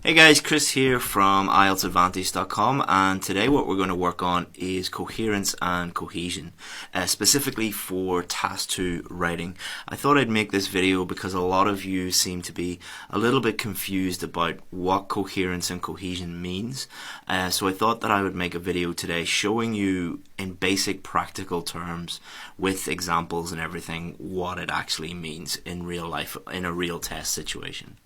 Hey guys, Chris here from IELTSadvantage.com, and today what we're going to work on is coherence and cohesion, specifically for Task 2 writing. I thought I'd make this video because a lot of you seem to be a little bit confused about what coherence and cohesion means. So I thought that I would make a video today showing you in basic practical terms with examples and everything what it actually means in real life, in a real test situation.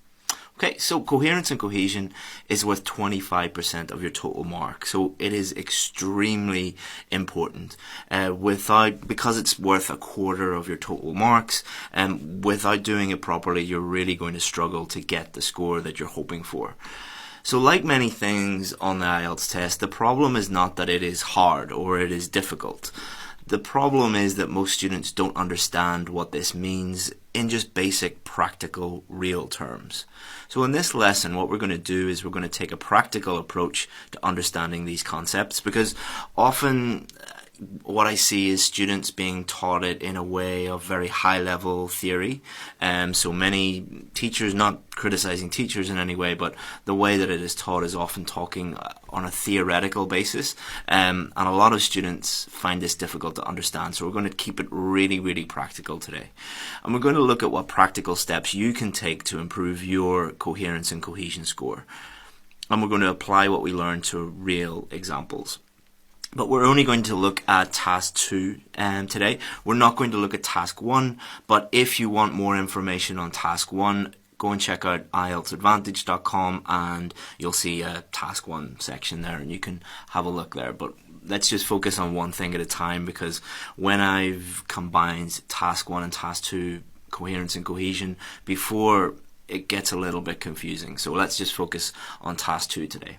Okay, so coherence and cohesion is worth 25% of your total mark, so it is extremely important. Because it's worth a quarter of your total marks, without doing it properly, you're really going to struggle to get the score that you're hoping for. So like many things on the IELTS test, the problem is not that it is hard or it is difficult. The problem is that most students don't understand what this means in just basic, practical, real terms. So in this lesson, what we're going to do is we're going to take a practical approach to understanding these concepts, because often what I see is students being taught it in a way of very high-level theory. So many teachers, not criticizing teachers in any way, but the way that it is taught is often talking on a theoretical basis. And a lot of students find this difficult to understand. So we're going to keep it really, really practical today. And we're going to look at what practical steps you can take to improve your coherence and cohesion score. And we're going to apply what we learned to real examples. But we're only going to look at Task 2 today. We're not going to look at Task 1, but if you want more information on Task 1, go and check out IELTSadvantage.com and you'll see a Task 1 section there and you can have a look there. But let's just focus on one thing at a time, because when I've combined Task 1 and Task 2, coherence and cohesion, before it gets a little bit confusing. So let's just focus on Task 2 today.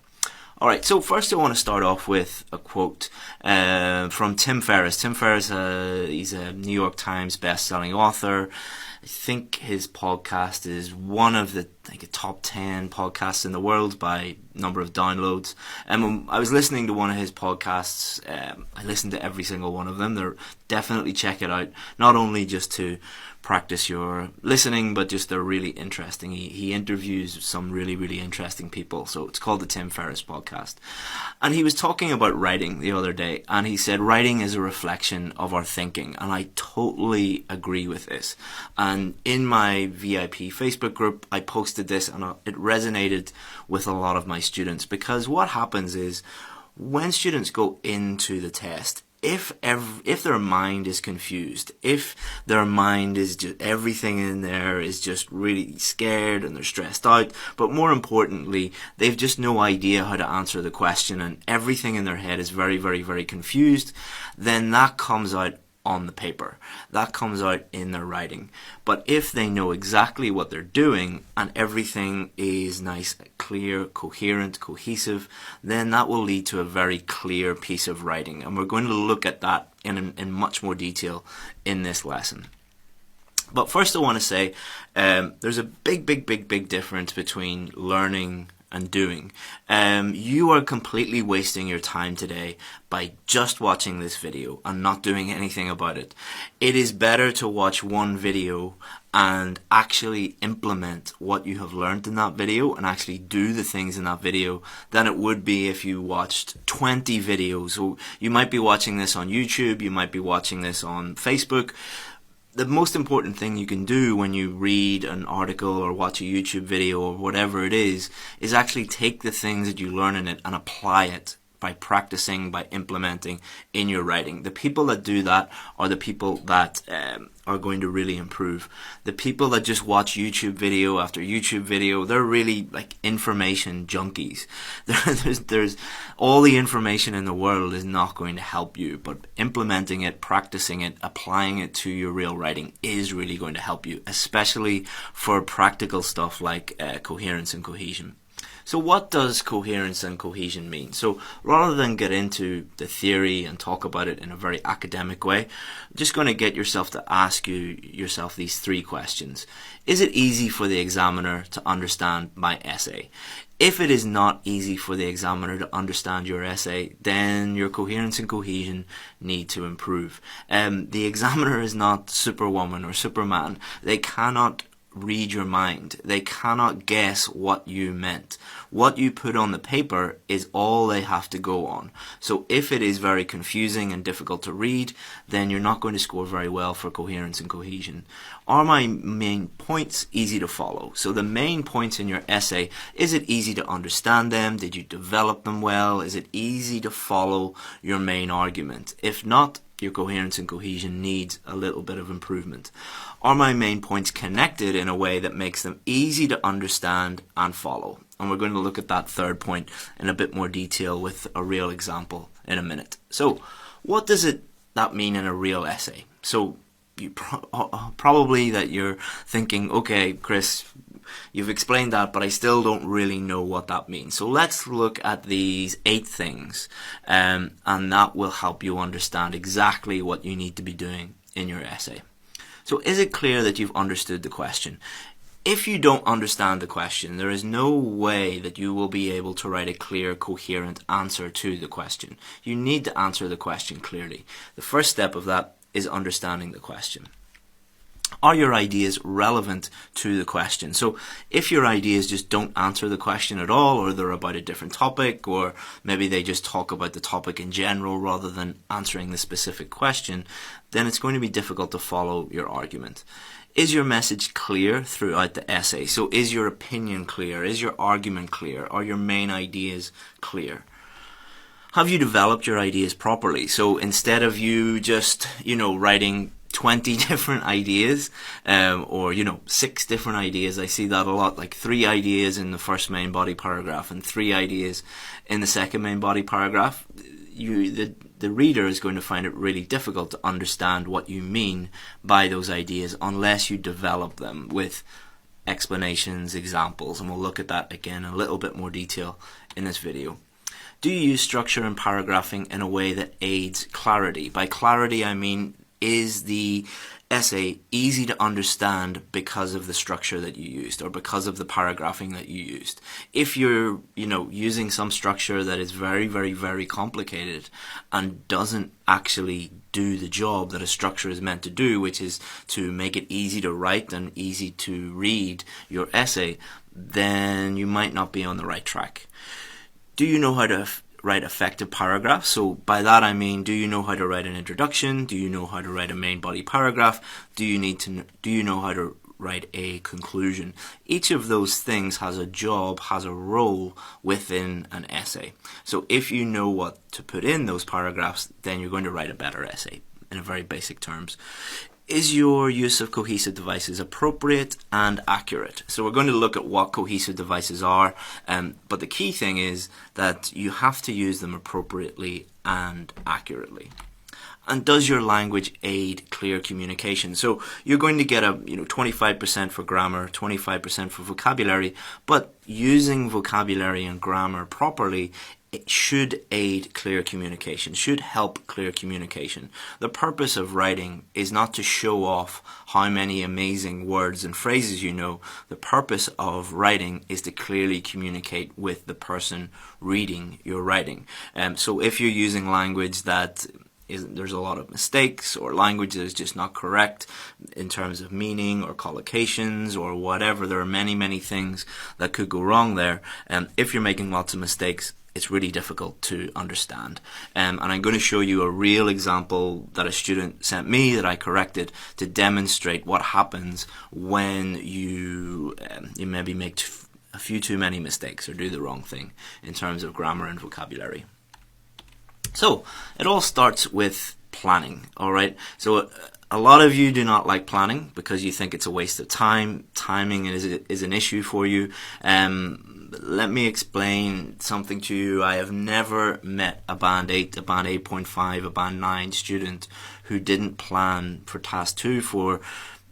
Alright, so first I want to start off with a quote from Tim Ferriss. Tim Ferriss, he's a New York Times best-selling author. I think his podcast is one of the top 10 podcasts in the world by number of downloads. And I was listening to one of his podcasts. I listened to every single one of them. Definitely check it out, not only just to practice your listening, but just they're really interesting. He interviews some really, really interesting people. So it's called the Tim Ferriss podcast. And he was talking about writing the other day, and he said writing is a reflection of our thinking. And I totally agree with this. And in my VIP Facebook group, I posted this, and it resonated with a lot of my students, because what happens is when students go into the test, if their mind is confused, if their mind is just, everything in there is just really scared and they're stressed out, but more importantly, they've just no idea how to answer the question and everything in their head is very, very, very confused, then that comes out on the paper. That comes out in their writing. But if they know exactly what they're doing and everything is nice, clear, coherent, cohesive, then that will lead to a very clear piece of writing. And we're going to look at that in much more detail in this lesson. But first I want to say there's a big difference between learning and doing. You are completely wasting your time today by just watching this video and not doing anything about it. It is better to watch one video and actually implement what you have learned in that video and actually do the things in that video than it would be if you watched 20 videos. So you might be watching this on YouTube, you might be watching this on Facebook. The most important thing you can do when you read an article or watch a YouTube video or whatever it is actually take the things that you learn in it and apply it by practicing, by implementing in your writing. The people that do that are the people that are going to really improve. The people that just watch YouTube video after YouTube video, they're really like information junkies. There's all the information in the world is not going to help you, but implementing it, practicing it, applying it to your real writing is really going to help you, especially for practical stuff like coherence and cohesion. So what does coherence and cohesion mean? So rather than get into the theory and talk about it in a very academic way, I'm just going to get yourself to ask yourself these three questions. Is it easy for the examiner to understand my essay? If it is not easy for the examiner to understand your essay, then your coherence and cohesion need to improve. The examiner is not Superwoman or Superman. They cannot read your mind. They cannot guess what you meant. What you put on the paper is all they have to go on. So if it is very confusing and difficult to read, then you're not going to score very well for coherence and cohesion. Are my main points easy to follow? So the main points in your essay, is it easy to understand them? Did you develop them well? Is it easy to follow your main argument? If not, your coherence and cohesion needs a little bit of improvement. Are my main points connected in a way that makes them easy to understand and follow? And we're going to look at that third point in a bit more detail with a real example in a minute. So what does that mean in a real essay? So you probably that you're thinking, okay, Chris, you've explained that, but I still don't really know what that means. So let's look at these 8 things, and that will help you understand exactly what you need to be doing in your essay. So is it clear that you've understood the question? If you don't understand the question, there is no way that you will be able to write a clear, coherent answer to the question. You need to answer the question clearly. The first step of that is understanding the question. Are your ideas relevant to the question? So if your ideas just don't answer the question at all, or they're about a different topic, or maybe they just talk about the topic in general rather than answering the specific question, then it's going to be difficult to follow your argument. Is your message clear throughout the essay? So is your opinion clear? Is your argument clear? Are your main ideas clear? Have you developed your ideas properly? So instead of you just, writing 20 different ideas, or 6 different ideas. I see that a lot, like 3 ideas in the first main body paragraph and 3 ideas in the second main body paragraph. The reader is going to find it really difficult to understand what you mean by those ideas unless you develop them with explanations, examples, and we'll look at that again in a little bit more detail in this video. Do you use structure and paragraphing in a way that aids clarity? By clarity I mean, is the essay easy to understand because of the structure that you used or because of the paragraphing that you used? If you're, using some structure that is very, very, very complicated and doesn't actually do the job that a structure is meant to do, which is to make it easy to write and easy to read your essay, then you might not be on the right track. Do you know how to write effective paragraphs? So by that I mean, do you know how to write an introduction? Do you know how to write a main body paragraph? Do you know how to write a conclusion? Each of those things has a job, has a role within an essay. So if you know what to put in those paragraphs, then you're going to write a better essay in a very basic terms. Is your use of cohesive devices appropriate and accurate? So we're going to look at what cohesive devices are, but the key thing is that you have to use them appropriately and accurately. And does your language aid clear communication? So you're going to get a 25% for grammar, 25% for vocabulary, but using vocabulary and grammar properly, it should aid clear communication, should help clear communication. The purpose of writing is not to show off how many amazing words and phrases you know. The purpose of writing is to clearly communicate with the person reading your writing. So if you're using language that there's a lot of mistakes, or language that is just not correct in terms of meaning or collocations or whatever, there are many, many things that could go wrong there. If you're making lots of mistakes, it's really difficult to understand. And I'm going to show you a real example that a student sent me that I corrected to demonstrate what happens when you maybe make a few too many mistakes or do the wrong thing in terms of grammar and vocabulary. So it all starts with planning, alright? So a lot of you do not like planning because you think it's a waste of time. Timing is an issue for you. Let me explain something to you. I have never met a Band 8, a Band 8.5, a Band 9 student who didn't plan for Task 2 for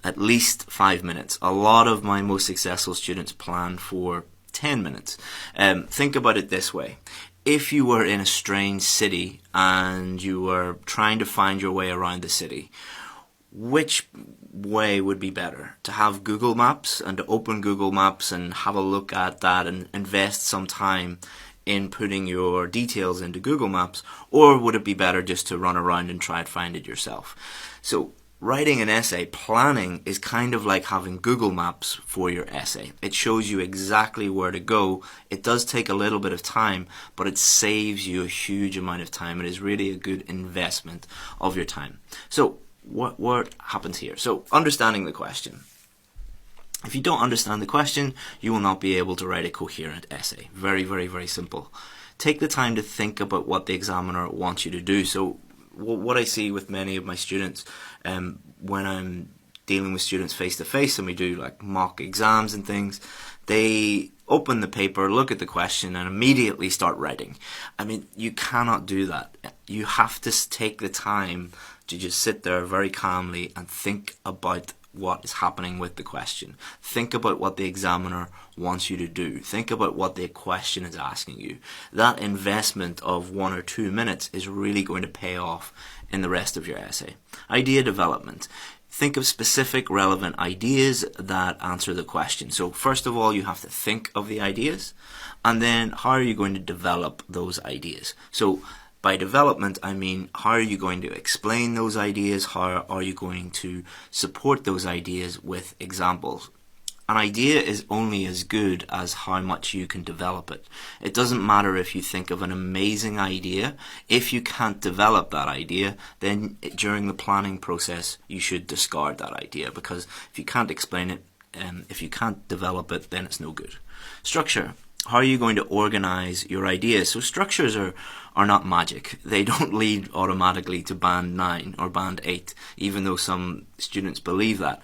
at least 5 minutes. A lot of my most successful students plan for 10 minutes. Think about it this way. If you were in a strange city and you were trying to find your way around the city, which way would be better? To have Google Maps and to open Google Maps and have a look at that and invest some time in putting your details into Google Maps, or would it be better just to run around and try and find it yourself? So writing an essay, planning is kind of like having Google Maps for your essay. It shows you exactly where to go. It does take a little bit of time, but it saves you a huge amount of time. It is really a good investment of your time. So what happens here? So understanding the question. If you don't understand the question, you will not be able to write a coherent essay. Very, very, very simple. Take the time to think about what the examiner wants you to do. So what I see with many of my students, when I'm dealing with students face to face and we do like mock exams and things, they open the paper, look at the question and immediately start writing. I mean, you cannot do that. You have to take the time to just sit there very calmly and think about what is happening with the question. Think about what the examiner wants you to do. Think about what the question is asking you. That investment of 1 or 2 minutes is really going to pay off in the rest of your essay. Idea development. Think of specific relevant ideas that answer the question. So first of all, you have to think of the ideas, and then how are you going to develop those ideas? So by development, I mean, how are you going to explain those ideas? How are you going to support those ideas with examples? An idea is only as good as how much you can develop it. It doesn't matter if you think of an amazing idea. If you can't develop that idea, then during the planning process, you should discard that idea, because if you can't explain it, if you can't develop it, then it's no good. Structure. How are you going to organize your ideas? So structures are not magic. They don't lead automatically to band 9 or band 8, even though some students believe that.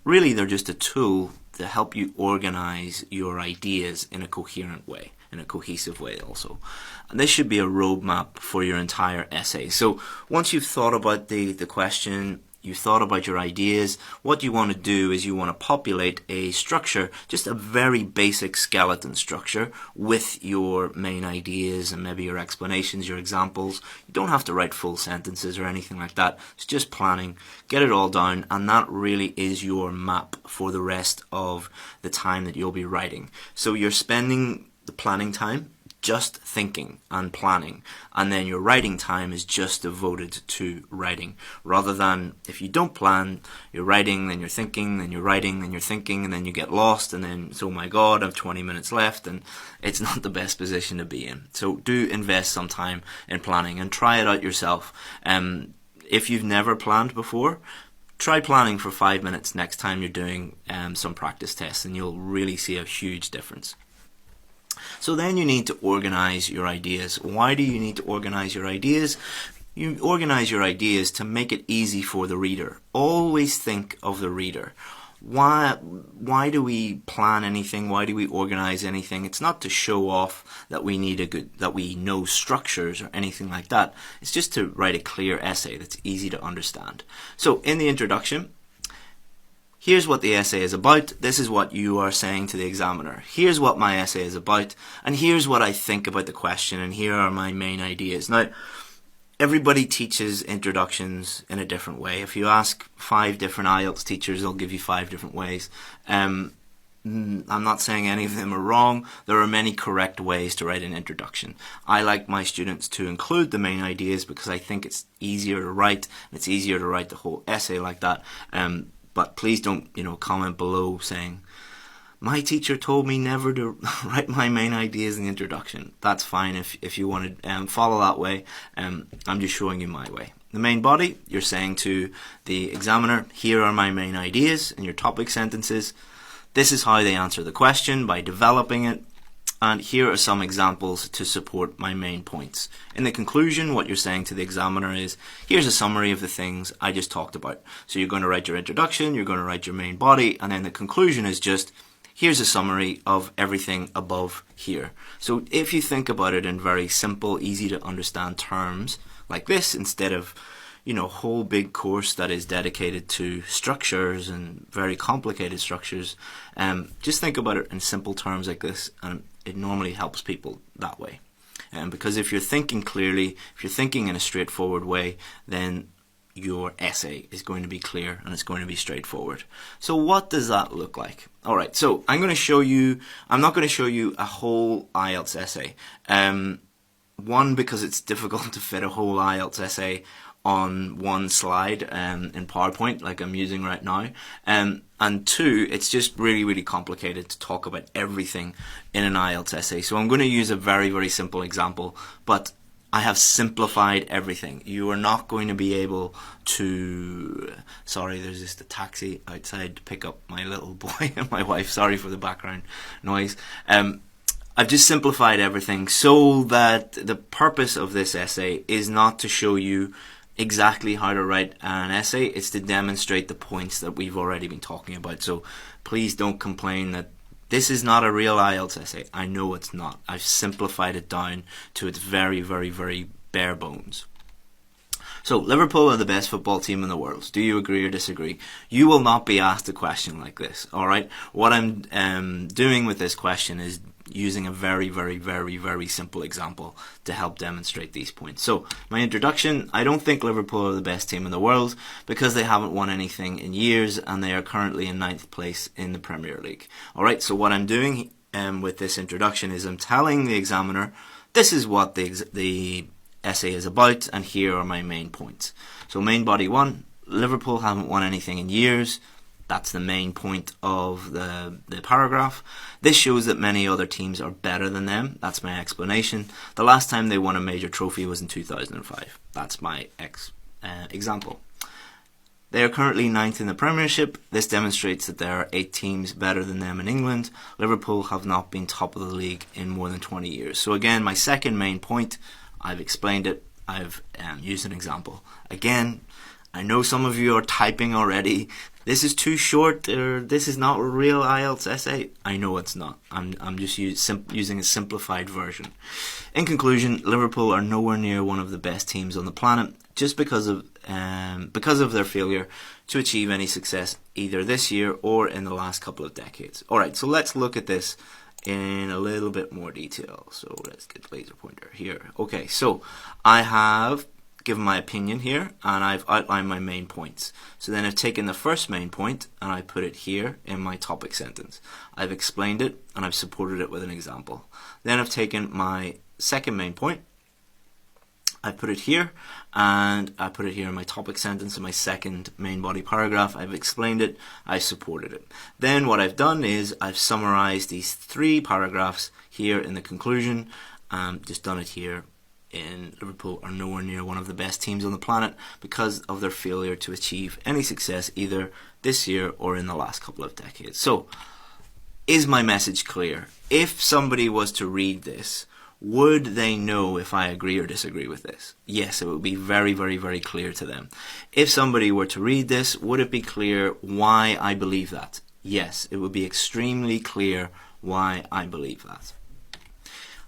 Really, they're just a tool to help you organize your ideas in a coherent way, in a cohesive way also. And this should be a roadmap for your entire essay. So once you've thought about the question, you thought about your ideas, what you want to do is you want to populate a structure, just a very basic skeleton structure with your main ideas and maybe your explanations, your examples. You don't have to write full sentences or anything like that. It's just planning. Get it all down, and that really is your map for the rest of the time that you'll be writing. So you're spending the planning time just thinking and planning, and then your writing time is just devoted to writing, rather than if you don't plan, you're writing, then you're thinking, then you're writing, then you're thinking, and then you get lost, and then it's, oh my god, I have 20 minutes left, and it's not the best position to be in. So do invest some time in planning and try it out yourself. If you've never planned before, try planning for 5 minutes next time you're doing some practice tests, and you'll really see a huge difference. So then you need to organize your ideas. Why do you need to organize your ideas? You organize your ideas to make it easy for the reader. Always think of the reader. Why do we plan anything? Why do we organize anything? It's not to show off that we know structures or anything like that. It's just to write a clear essay that's easy to understand. So in the introduction, here's what the essay is about. This is what you are saying to the examiner. Here's what my essay is about, and here's what I think about the question, and here are my main ideas. Now, everybody teaches introductions in a different way. If you ask 5 different IELTS teachers, they'll give you 5 different ways. I'm not saying any of them are wrong. There are many correct ways to write an introduction. I like my students to include the main ideas because I think it's easier to write, and it's easier to write the whole essay like that. But please don't, comment below saying, my teacher told me never to write my main ideas in the introduction. That's fine if you want to follow that way. I'm just showing you my way. The main body, you're saying to the examiner, here are my main ideas in your topic sentences. This is how they answer the question by developing it. And here are some examples to support my main points. In the conclusion, what you're saying to the examiner is, here's a summary of the things I just talked about. So you're going to write your introduction, you're going to write your main body, and then the conclusion is just, here's a summary of everything above here. So if you think about it in very simple, easy to understand terms like this, instead of a whole big course that is dedicated to structures and very complicated structures, just think about it in simple terms like this, and it normally helps people that way. Because if you're thinking clearly, if you're thinking in a straightforward way, then your essay is going to be clear and it's going to be straightforward. So what does that look like? Alright, so I'm not going to show you a whole IELTS essay. One, because it's difficult to fit a whole IELTS essay on one slide in PowerPoint like I'm using right now. And two, it's just really, really complicated to talk about everything in an IELTS essay. So I'm going to use a very, very simple example, but I have simplified everything. You are not going to be able to... Sorry, there's just a taxi outside to pick up my little boy and my wife. Sorry for the background noise. I've just simplified everything so that the purpose of this essay is not to show you exactly how to write an essay. It's to demonstrate the points that we've already been talking about. So please don't complain that this is not a real IELTS essay. I know it's not. I've simplified it down to its very, very, very bare bones. So, Liverpool are the best football team in the world. Do you agree or disagree? You will not be asked a question like this, alright? What I'm doing with this question is using a very, very, very, very simple example to help demonstrate these points. So, my introduction, I don't think Liverpool are the best team in the world because they haven't won anything in years and they are currently in 9th place in the Premier League. Alright, so what I'm doing with this introduction is I'm telling the examiner this is what the essay is about, and here are my main points. So main body 1, Liverpool haven't won anything in years. That's the main point of the paragraph. This shows that many other teams are better than them. That's my explanation. The last time they won a major trophy was in 2005. That's my example. They are currently 9th in the Premiership. This demonstrates that there are 8 teams better than them in England. Liverpool have not been top of the league in more than 20 years. So again, my second main point, I've explained it. I've used an example. Again, I know some of you are typing already. This is too short, or this is not a real IELTS essay. I know it's not. I'm just using a simplified version. In conclusion, Liverpool are nowhere near one of the best teams on the planet just because of their failure to achieve any success either this year or in the last couple of decades. Alright, so let's look at this in a little bit more detail. So let's get the laser pointer here. Okay, so I have given my opinion here and I've outlined my main points. So then I've taken the first main point and I put it here in my topic sentence. I've explained it and I've supported it with an example. Then I've taken my second main point, I put it here, and I put it here in my topic sentence in my second main body paragraph. I've explained it, I've supported it. Then what I've done is I've summarized these 3 paragraphs here in the conclusion, just done it here in Liverpool are nowhere near one of the best teams on the planet because of their failure to achieve any success either this year or in the last couple of decades. So, is my message clear? If somebody was to read this, would they know if I agree or disagree with this? Yes, it would be very, very, very clear to them. If somebody were to read this, would it be clear why I believe that? Yes, it would be extremely clear why I believe that.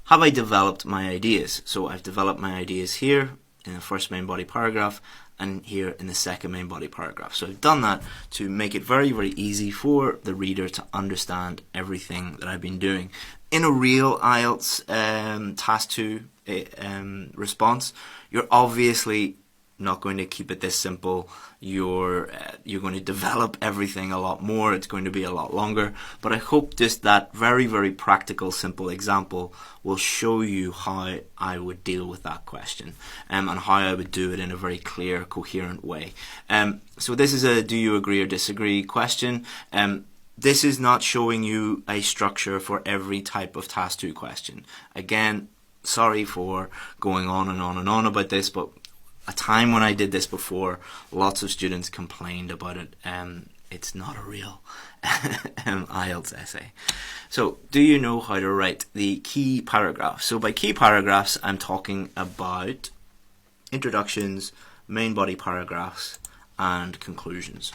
Have I developed my ideas? So I've developed my ideas here in the first main body paragraph and here in the second main body paragraph. So I've done that to make it very, very easy for the reader to understand everything that I've been doing. In a real IELTS Task 2 response, you're obviously not going to keep it this simple. You're going to develop everything a lot more. It's going to be a lot longer. But I hope just that very, very practical, simple example will show you how I would deal with that question and how I would do it in a very clear, coherent way. So this is a do you agree or disagree question. This is not showing you a structure for every type of Task 2 question. Again, sorry for going on and on and on about this, but a time when I did this before, lots of students complained about it. It's not a real IELTS essay. So, do you know how to write the key paragraphs? So by key paragraphs, I'm talking about introductions, main body paragraphs, and conclusions.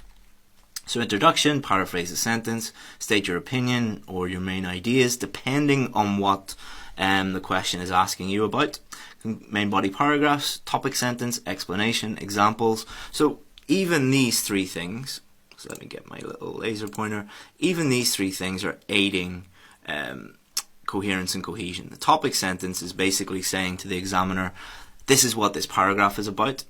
So introduction, paraphrase a sentence, state your opinion or your main ideas depending on what the question is asking you about. Main body paragraphs, topic sentence, explanation, examples. So even these 3 things, so let me get my little laser pointer, even these 3 things are aiding coherence and cohesion. The topic sentence is basically saying to the examiner, this is what this paragraph is about.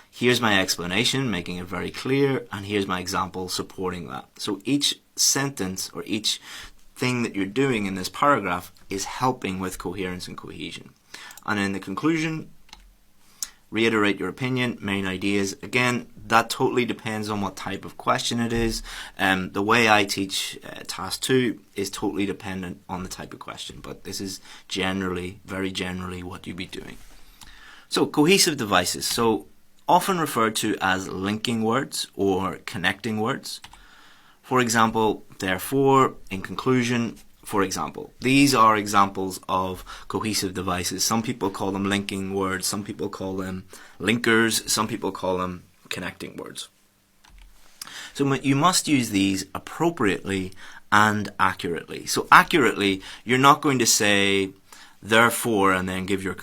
Here's my explanation, making it very clear, and here's my example supporting that. So each sentence or each thing that you're doing in this paragraph is helping with coherence and cohesion. And in the conclusion, reiterate your opinion, main ideas. Again, that totally depends on what type of question it is. The way I teach Task 2 is totally dependent on the type of question, but this is generally, very generally, what you'd be doing. So, cohesive devices. So, often referred to as linking words or connecting words. For example, therefore, in conclusion, for example. These are examples of cohesive devices. Some people call them linking words, some people call them linkers, some people call them connecting words. So you must use these appropriately and accurately. So accurately, you're not going to say therefore and then give your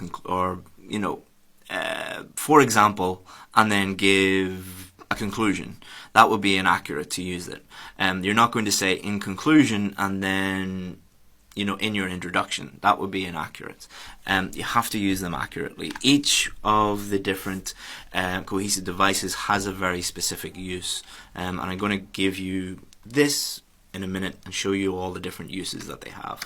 for example, and then give a conclusion. That would be inaccurate to use it. You're not going to say in conclusion and then, in your introduction. That would be inaccurate. You have to use them accurately. Each of the different cohesive devices has a very specific use. And I'm going to give you this in a minute and show you all the different uses that they have.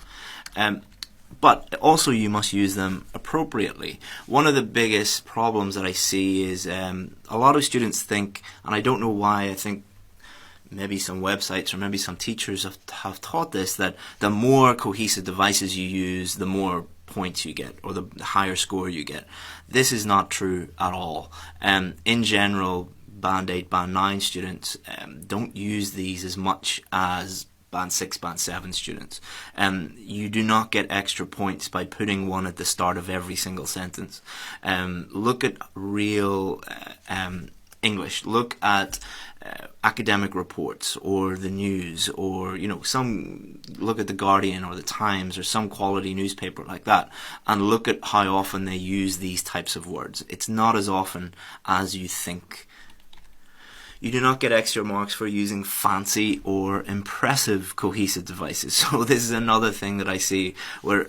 But also you must use them appropriately. One of the biggest problems that I see is a lot of students think, and I don't know why, I think maybe some websites or maybe some teachers have taught this, that the more cohesive devices you use, the more points you get, or the higher score you get. This is not true at all. In general, Band 8, Band 9 students don't use these as much as Band 6, Band 7 students. You do not get extra points by putting one at the start of every single sentence. Look at real English. Look at academic reports or the news, or look at the Guardian or the Times or some quality newspaper like that, and look at how often they use these types of words. It's not as often as you think. You do not get extra marks for using fancy or impressive cohesive devices. So this is another thing that I see where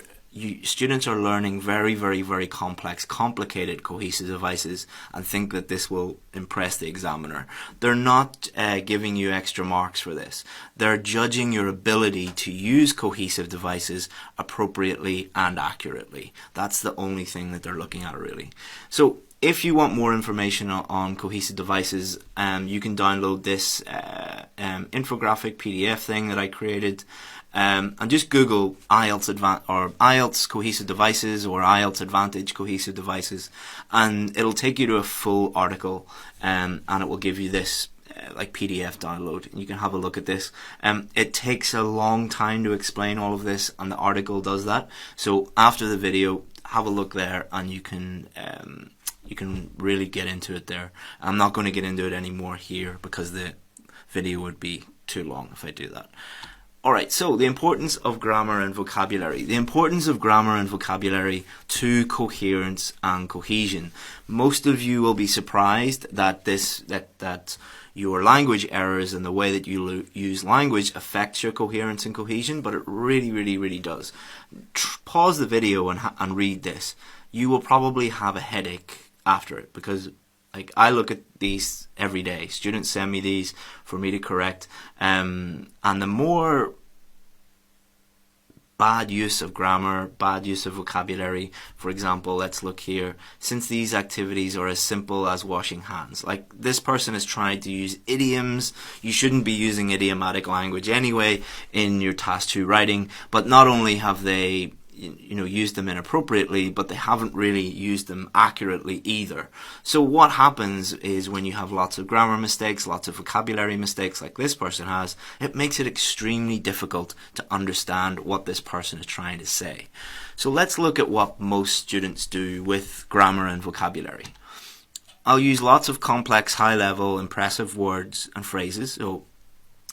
students are learning very, very, very complex, complicated cohesive devices and think that this will impress the examiner. They're not giving you extra marks for this. They're judging your ability to use cohesive devices appropriately and accurately. That's the only thing that they're looking at, really. So if you want more information on cohesive devices, you can download this infographic PDF thing that I created, and just Google IELTS cohesive devices or IELTS Advantage cohesive devices, and it'll take you to a full article, and it will give you this PDF download, and you can have a look at this. It takes a long time to explain all of this, and the article does that. So after the video, have a look there, and you can really get into it there. I'm not going to get into it anymore here because the video would be too long if I do that. Alright, so the importance of grammar and vocabulary. The importance of grammar and vocabulary to coherence and cohesion. Most of you will be surprised that that your language errors and the way that you use language affects your coherence and cohesion, but it really, really, really does. Pause the video and read this. You will probably have a headache after it, because I look at these every day. Students send me these for me to correct, and the more bad use of grammar, bad use of vocabulary, for example, let's look here. Since these activities are as simple as washing hands, this person has tried to use idioms. You shouldn't be using idiomatic language anyway in your Task 2 writing, but not only have they used them inappropriately, but they haven't really used them accurately either. So what happens is, when you have lots of grammar mistakes, lots of vocabulary mistakes like this person has, it makes it extremely difficult to understand what this person is trying to say. So let's look at what most students do with grammar and vocabulary. I'll use lots of complex, high-level, impressive words and phrases. So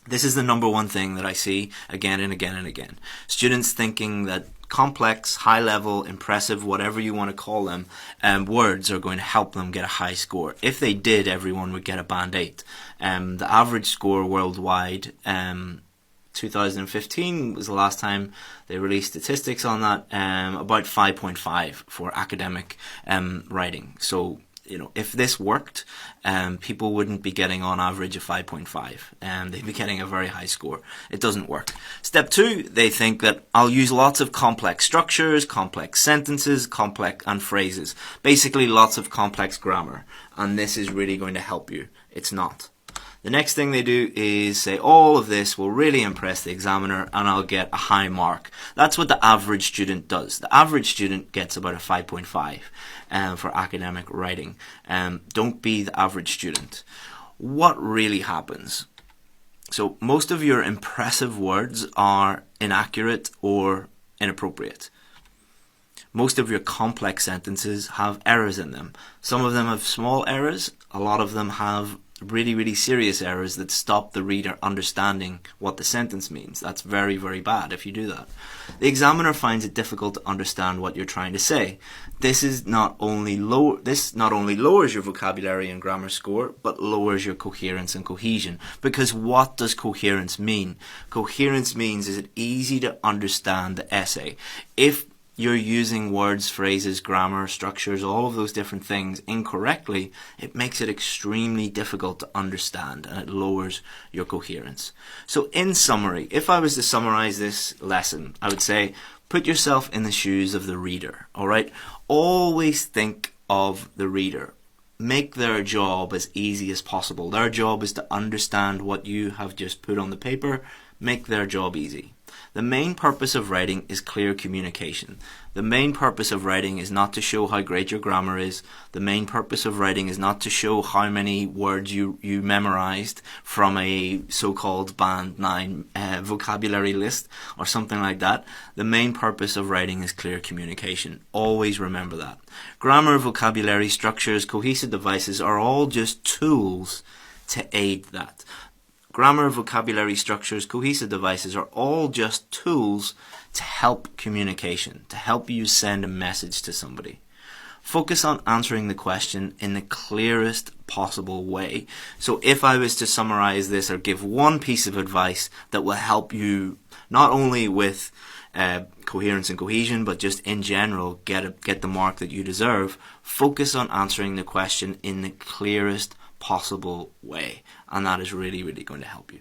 this is the number one thing that I see again and again and again. Students thinking that complex, high-level, impressive, whatever you want to call them, words are going to help them get a high score. If they did, everyone would get a Band 8. The average score worldwide, 2015 was the last time they released statistics on that, about 5.5 for academic writing. So if this worked, people wouldn't be getting on average a 5.5, and they'd be getting a very high score. It doesn't work. Step 2, they think that I'll use lots of complex structures, complex sentences, and phrases. Basically lots of complex grammar, and this is really going to help you. It's not. The next thing they do is say all of this will really impress the examiner and I'll get a high mark. That's what the average student does. The average student gets about a 5.5 for academic writing. Don't be the average student. What really happens? So most of your impressive words are inaccurate or inappropriate. Most of your complex sentences have errors in them. Some of them have small errors. A lot of them have really serious errors that stop the reader understanding what the sentence means. That's very bad if you do that. The examiner finds it difficult to understand what you're trying to say. This not only lowers your vocabulary and grammar score, but lowers your coherence and cohesion. Because what does coherence mean? Coherence means, is it easy to understand the essay? If you're using words, phrases, grammar, structures, all of those different things incorrectly, it makes it extremely difficult to understand and it lowers your coherence. So in summary, if I was to summarize this lesson, I would say put yourself in the shoes of the reader, alright? Always think of the reader. Make their job as easy as possible. Their job is to understand what you have just put on the paper. Make their job easy. The main purpose of writing is clear communication. The main purpose of writing is not to show how great your grammar is. The main purpose of writing is not to show how many words you memorized from a so-called Band 9 vocabulary list or something like that. The main purpose of writing is clear communication. Always remember that. Grammar, vocabulary, structures, cohesive devices are all just tools to aid that. Grammar, vocabulary, structures, cohesive devices are all just tools to help communication, to help you send a message to somebody. Focus on answering the question in the clearest possible way. So if I was to summarize this or give one piece of advice that will help you not only with coherence and cohesion, but just in general get the mark that you deserve, focus on answering the question in the clearest possible way, and that is really going to help you.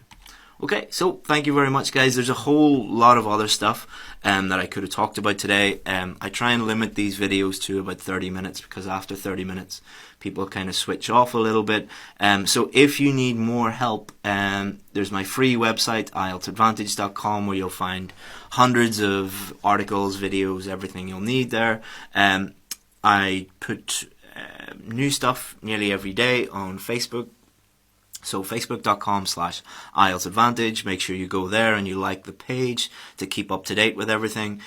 Okay, so thank you very much, guys. There's a whole lot of other stuff that I could have talked about today. I try and limit these videos to about 30 minutes because after 30 minutes people kind of switch off a little bit. So if you need more help, there's my free website, IELTSadvantage.com, where you'll find hundreds of articles, videos, everything you'll need there. I put new stuff nearly every day on Facebook. So facebook.com/IELTSadvantage. Make sure you go there and you like the page to keep up to date with everything.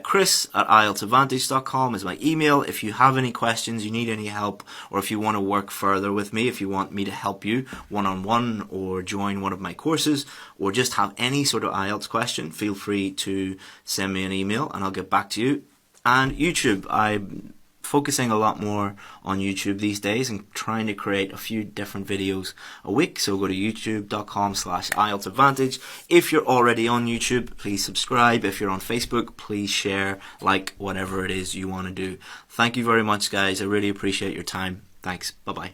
Chris@IELTSadvantage.com is my email. If you have any questions, you need any help, or if you want to work further with me, if you want me to help you one-on-one or join one of my courses, or just have any sort of IELTS question, feel free to send me an email and I'll get back to you. And YouTube, I'm focusing a lot more on YouTube these days and trying to create a few different videos a week. So go to youtube.com/IELTSadvantage. If you're already on YouTube, please subscribe. If you're on Facebook, please share, like, whatever it is you want to do. Thank you very much, guys. I really appreciate your time. Thanks. Bye-bye.